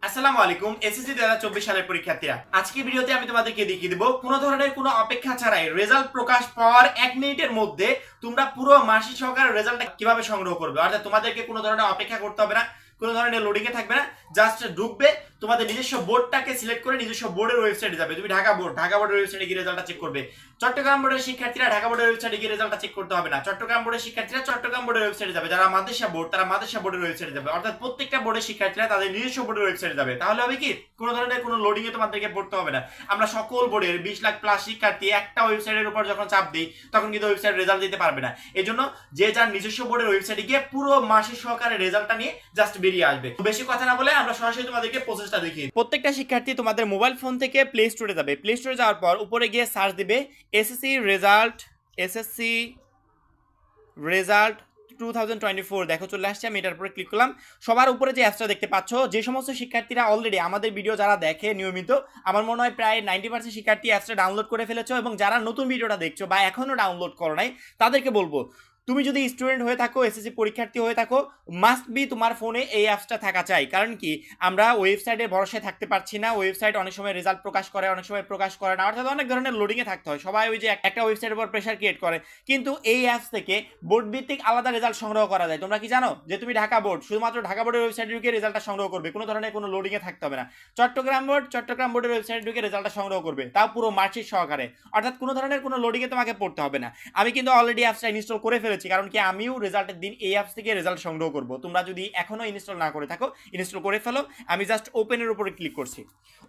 আসসালামু আলাইকুম এসএসসি 2024 সালের পরীক্ষার্থীরা, আজকে ভিডিওতে আমি তোমাদেরকে দেখিয়ে দিব কোনো ধরনের কোনো অপেক্ষা ছাড়াই রেজাল্ট প্রকাশ পাওয়ার 1 মিনিটের মধ্যে তোমরা পুরো মাসিক সহকারে রেজাল্টটা কিভাবে সংগ্রহ করবে। অর্থাৎ তোমাদেরকে কোনো ধরনের অপেক্ষা করতে হবে না, কোনো ধরনের লোডিং এ থাকবে না, জাস্ট ঢুকবে, তোমাদের নিজস্ব বোর্ডটাকে সিলেক্ট করে নিজস্ব বোর্ডের ওয়েবসাইটে যাবে। তুমি ঢাকা বোর্ডের ওয়েবসাইটে গিয়ে রেজাল্টটা চেক করবে। চট্টগ্রাম বোর্ডের শিক্ষার্থীরা ঢাকা বোর্ডের ওয়েবসাইটে গিয়ে রেজাল্টটা চেক করতে হবে না। চট্টগ্রাম বোর্ডের শিক্ষার্থীরা চট্টগ্রাম বোর্ডের ওয়েবসাইটে যাবে। যারা মাদ্রাসা বোর্ড তারা মাদ্রাসা বোর্ডের ওয়েবসাইটে যাবে। অর্থাৎ প্রত্যেকটা বোর্ডের শিক্ষার্থীরা তাদের নিজস্ব বোর্ডের ওয়েবসাইটে যাবে। তাহলে হবে কি, কোনো ধরনের কোনো লোডিং এ তোমাদেরকে পড়তে হবে না। আমরা সকল বোর্ডের 20 লাখ প্লাস শিক্ষার্থী একটা ওয়েবসাইটের উপর যখন চাপ দিই তখন কিন্তু ওয়েবসাইট রেজাল্ট দিতে পারবে না। এই জন্য যে যার নিজস্ব বোর্ডের ওয়েবসাইটে গিয়ে পুরো মাসের সহকারে রেজাল্টটা নিয়ে জাস্ট বেরিয়ে আসবে। বেশি কথা না বলে আমরা সরাসরি তোমাদেরকে প্রসেসটা দেখিয়ে। প্রত্যেকটা শিক্ষার্থী তোমাদের মোবাইল ফোন থেকে প্লে স্টোরে যাবে। প্লে স্টোরে যাওয়ার পর উপরে গিয়ে সার্চ দিবে এসএসসি রেজাল্ট 2024। দেখো চলে আসছে, আমি এটার উপরে ক্লিক করলাম। সবার উপরে যে অ্যাপসটা দেখতে পাচ্ছ, যে সমস্ত শিক্ষার্থীরা অলরেডি আমাদের ভিডিও যারা দেখে নিয়মিত, আমার মনে হয় প্রায় 90% শিক্ষার্থী অ্যাপসটা ডাউনলোড করে ফেলেছো, এবং যারা নতুন ভিডিওটা দেখছো বা এখনো ডাউনলোড করো নাই তাদেরকে বলবো, তুমি যদি স্টুডেন্ট হয়ে থাকো, এসএসসি পরীক্ষার্থী হয়ে থাকো, মাস্ট বি তোমার ফোনে এই অ্যাপসটা থাকা চাই। কারণ কি, আমরা ওয়েবসাইটের ভরসায় থাকতে পারছি না। ওয়েবসাইট অনেক সময় রেজাল্ট প্রকাশ করে, অনেক সময় প্রকাশ করে না, অর্থাৎ অনেক ধরনের লোডিংয়ে থাকতে হয়। সবাই ওই যে একটা ওয়েবসাইটের উপর প্রেশার ক্রিয়েট করে, কিন্তু এই অ্যাপস থেকে বোর্ড ভিত্তিক আলাদা রেজাল্ট সংগ্রহ করা যায়। তোমরা কি জানো যে তুমি ঢাকা বোর্ড শুধুমাত্র ঢাকা বোর্ডের ওয়েবসাইটে ঢুকে রেজাল্টটা সংগ্রহ করবে, কোনো ধরনের কোনো লোডিংয়ে থাকতে হবে না। চট্টগ্রাম বোর্ডের ওয়েবসাইটে ঢুকে রেজাল্টটা সংগ্রহ করবে, তাও পুরো মার্কশিট সহকারে। অর্থাৎ কোনো ধরনের কোনো লোডিংয়ে তোমাকে পড়তে হবে না। আমি কিন্তু অলরেডি অ্যাপসটা ইনস্টল করে ফেলেছি, কারণ কি আমিও রেজাল্টের দিন এই অ্যাপস থেকে রেজাল্ট সংগ্রহ করব। তোমরা যদি এখনো ইনস্টল না করে থাকো, ইনস্টল করে ফেলো। আমি জাস্ট ওপেনের উপরে ক্লিক করছি।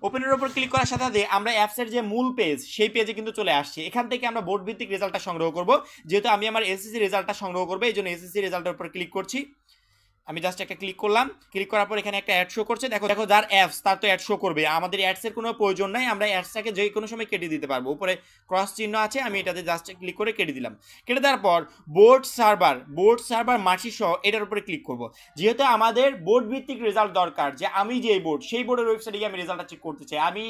ওপেনের উপর ক্লিক করার সাথে সাথে আমরা অ্যাপসের যে মূল পেজ, সেই পেজে কিন্তু চলে আসছে। এখান থেকে আমরা বোর্ড ভিত্তিক রেজাল্টটা সংগ্রহ করব। যেহেতু আমি আমার এসএসসি রেজাল্টটা সংগ্রহ করবো, এই জন্য এসএসসি রেজাল্টের উপর ক্লিক করছি। আমি জাস্ট একটা ক্লিক করলাম। ক্লিক করার পর এখানে একটা অ্যাড শো করছে। দেখো যার অ্যাপস তার তো অ্যাড শো করবে, আমাদের অ্যাডসের কোনো প্রয়োজন নাই। আমরা অ্যাডসটাকে যে কোনো সময় কেটে দিতে পারবো। উপরে ক্রস চিহ্ন আছে, আমি এটাতে জাস্ট ক্লিক করে কেটে দিলাম। কেটে দেওয়ার পর বোর্ড সার্ভার মার্কশিট সহ এটার উপরে ক্লিক করব। যেহেতু আমাদের বোর্ড ভিত্তিক রেজাল্ট দরকার, যে আমি যে বোর্ড, সেই বোর্ডের ওয়েবসাইটে গিয়ে আমি রেজাল্টটা চেক করতে চাই। আমি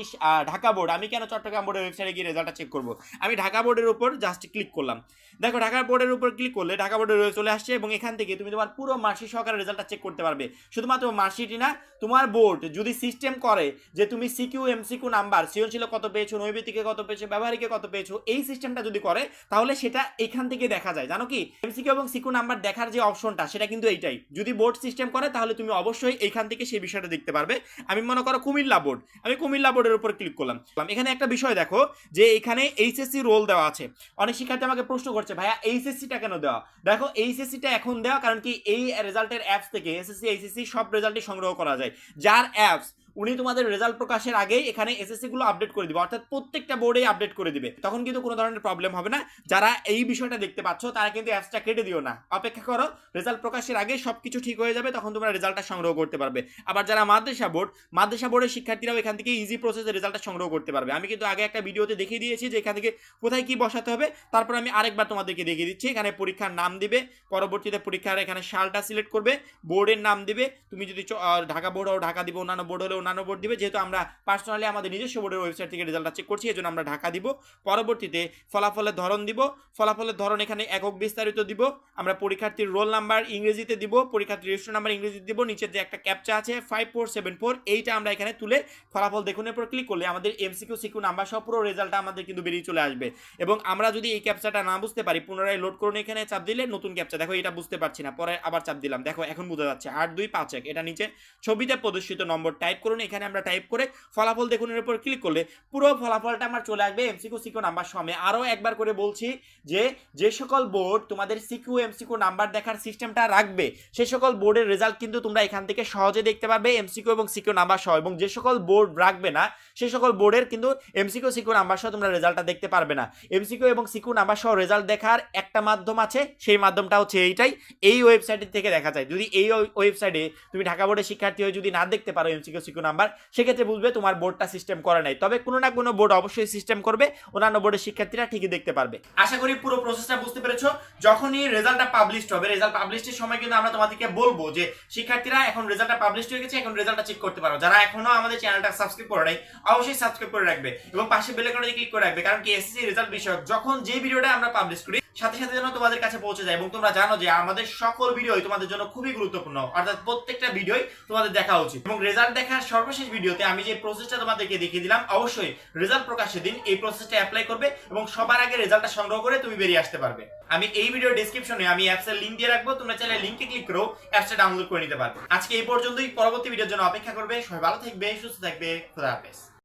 ঢাকা বোর্ড, আমি কেন চট্টগ্রাম বোর্ডের ওয়েবসাইটে গিয়ে রেজাল্টটা চেক করব। আমি ঢাকা বোর্ডের উপর জাস্ট ক্লিক করলাম। দেখো ঢাকা বোর্ডের উপর ক্লিক করলে ঢাকা বোর্ডের চলে আসছে, এবং এখান থেকে তুমি তোমার পুরো মার্কশিট সহকারে রেজাল্টটা চেক করতে পারবে। শুধুমাত্র মার্কশিটই না, তোমার বোর্ড যদি সিস্টেম করে যে তুমি সিকিউ এমসিকিউ নাম্বার, সৃজনশীল কত পেয়েছো, নৈবেতিকে কত পেয়েছো, ব্যবহারিকে কত পেয়েছো, এই সিস্টেমটা যদি করে, তাহলে সেটা এখান থেকে দেখা যায়। জানো কি, এমসিকিউ এবং সিকিউ নাম্বার দেখার যে অপশনটা, সেটা কিন্তু এইটাই। যদি বোর্ড সিস্টেম করে তাহলে তুমি অবশ্যই এইখান থেকে সেই বিষয়টা দেখতে পারবে। আমি মনে করো কুমিল্লা বোর্ড, আমি কুমিল্লা বোর্ডের উপর ক্লিক করলাম। এখানে একটা বিষয় দেখো, যে এখানে এইচএসসি রোল দেওয়া আছে। অনেক শিক্ষার্থী আমাকে প্রশ্ন করছে, ভাইয়া এইচএসসিটা কেন দেওয়া? দেখো এইচএসসিটা এখন দেওয়া কারণ কি, এই রেজাল্টের অ্যাপস থেকে এসএসসি এইচএসসি সব রেজাল্টই সংগ্রহ করা যায়। যার অ্যাপস, উনি তোমাদের রেজাল্ট প্রকাশের আগেই এখানে এসএসসি গুলো আপডেট করে দিবে, অর্থাৎ প্রত্যেকটা বোর্ডেই আপডেট করে দিবে। তখন কিন্তু কোনো ধরনের প্রবলেম হবে না। যারা এই বিষয়টা দেখতে পাচ্ছ তারা কিন্তু অ্যাপসটা কেটে দিও না, অপেক্ষা করো। রেজাল্ট প্রকাশের আগে সবকিছু ঠিক হয়ে যাবে, তখন তোমরা রেজাল্টটা সংগ্রহ করতে পারবে। আবার যারা মাদ্রাসা বোর্ডের শিক্ষার্থীরাও এখান থেকে ইজি প্রসেসে রেজাল্টটা সংগ্রহ করতে পারবে। আমি কিন্তু আগে একটা ভিডিওতে দেখিয়ে দিয়েছি যে এখান থেকে কোথায় কি বসাতে হবে। তারপর আমি আরেকবার তোমাদেরকে দেখিয়ে দিচ্ছি। এখানে পরীক্ষার নাম দিবে, পরবর্তীতে পরীক্ষার এখানে সালটা সিলেক্ট করবে, বোর্ডের নাম দিবে। তুমি যদি ঢাকা বোর্ড হও ঢাকা দিবে, অন্যান্য বোর্ড হলে অন্যান্য বোর্ড দিবে। যেহেতু আমরা পার্সোনালি আমাদের নিজস্ব বোর্ডের ওয়েবসাইট থেকে রেজাল্টটা চেক করছি, এজন্য আমরা ঢাকা দিব। পরবর্তীতে ফলাফলের ধরন দিব। ফলাফলের ধরন এখানে একক বিস্তারিত দিব। আমরা পরীক্ষার্থীর রোল নাম্বার ইংরেজিতে দিব, পরীক্ষার্থীর রেজিস্ট্রেশন নাম্বার ইংরেজিতে দিব। নিচে যে একটা ক্যাপচা আছে 5474, এইটা আমরা এখানে তুলে ফলাফল দেখুনের উপর ক্লিক করলে আমাদের এমসিকিউ সিকিউ নাম্বার সহ পুরো রেজাল্টটা আমাদের কিন্তু বেরিয়ে চলে আসবে। এবং আমরা যদি এই ক্যাপচাটা না বুঝতে পারি, পুনরায় লোড করুন, এখানে চাপ দিলে নতুন ক্যাপচা। দেখো এটা বুঝতে পারছি না, পরে আবার চাপ দিলাম, দেখো এখন বোঝা যাচ্ছে 8251। এটা নিচে ছবিতে প্রদর্শিত নম্বর টাইপ করুন, এখানে আমরা টাইপ করে ফলাফল দেখুন এর উপর ক্লিক করলে পুরো ফলাফলটা আমার চলে আসবে এমসিকিউ সিকিউ নাম্বার সহ। আমি আরো একবার করে বলছি, যে সকল বোর্ড তোমাদের সিকিউ এমসিকিউ নাম্বার দেখার সিস্টেমটা রাখবে, সেই সকল বোর্ডের রেজাল্ট কিন্তু তোমরা এখান থেকে সহজে দেখতে পারবে এমসিকিউ এবং সিকিউ নাম্বার সহ। এবং যে সকল বোর্ড রাখবে না, সেই সকল বোর্ডের কিন্তু এমসিকিউ সিকিউ নাম্বার সহ তোমরা রেজাল্টটা দেখতে পারবে না। এমসিকিউ এবং সিকিউ নাম্বার সহ রেজাল্ট দেখার একটা মাধ্যম আছে, সেই মাধ্যমটা হচ্ছে এইটাই। এই ওয়েবসাইট থেকে দেখা যায়। যদি এই ওয়েবসাইটে তুমি ঢাকা বোর্ডের শিক্ষার্থী হয়ে যদি না দেখতে পারো এমসিকিউ সিকিউ নাম্বার, সেক্ষেত্রে বুঝবে তোমার বোর্ডটা সিস্টেম করে নাই। তবে কোনো না কোনো বোর্ড অবশ্যই সিস্টেম করবে, অন্যান্য বোর্ডের শিক্ষার্থীরা ঠিকই দেখতে পারবে। আশা করি পুরো প্রসেসটা বুঝতে পেরেছো। যখনই রেজাল্টটা পাবলিশ হবে, রেজাল্ট পাবলিশের সময় কিন্তু আমরা তোমাদেরকে বলবো যে শিক্ষার্থীরা এখন রেজাল্টটা পাবলিশ হয়ে গেছে, এখন রেজাল্টটা চেক করতে পারো। যারা এখনো আমাদের চ্যানেলটা সাবস্ক্রাইব করে নাই, অবশ্যই সাবস্ক্রাইব করে রাখবে এবং পাশে বেল আইকনে ক্লিক করে রাখবে। কারণ কি এসএসসি রেজাল্ট বিষয়ক যখন যে ভিডিওটা আমরা পাবলিশ করি, সাথে সাথে যেন তোমাদের কাছে পৌঁছে যায় এবং তোমরা জানো যে আমাদের সকল ভিডিওই তোমাদের জন্য খুবই গুরুত্বপূর্ণ, অর্থাৎ প্রত্যেকটা ভিডিওই তোমাদের দেখা উচিত। এবং রেজাল্ট দেখার সর্বশেষ ভিডিওতে আমি যে প্রসেসটা তোমাদেরকে দেখিয়ে দিলাম, অবশ্যই রেজাল্ট প্রকাশের দিন এই প্রসেসটা অ্যাপ্লাই করবে এবং সবার আগে রেজাল্টটা সংগ্রহ করে তুমি বেরিয়ে আসতে পারবে। আমি এই ভিডিও ডেসক্রিপশনে আমি অ্যাপসের লিংক দিয়ে রাখবো, তোমরা চাইলে লিংকে ক্লিক করেও অ্যাপসটা ডাউনলোড করে নিতে পারবে। আজকে এই পর্যন্তই, পরবর্তী ভিডিওর জন্য অপেক্ষা করবে। সবাই ভালো থাকবে, সুস্থ থাকবে, খোদা হাফেজ।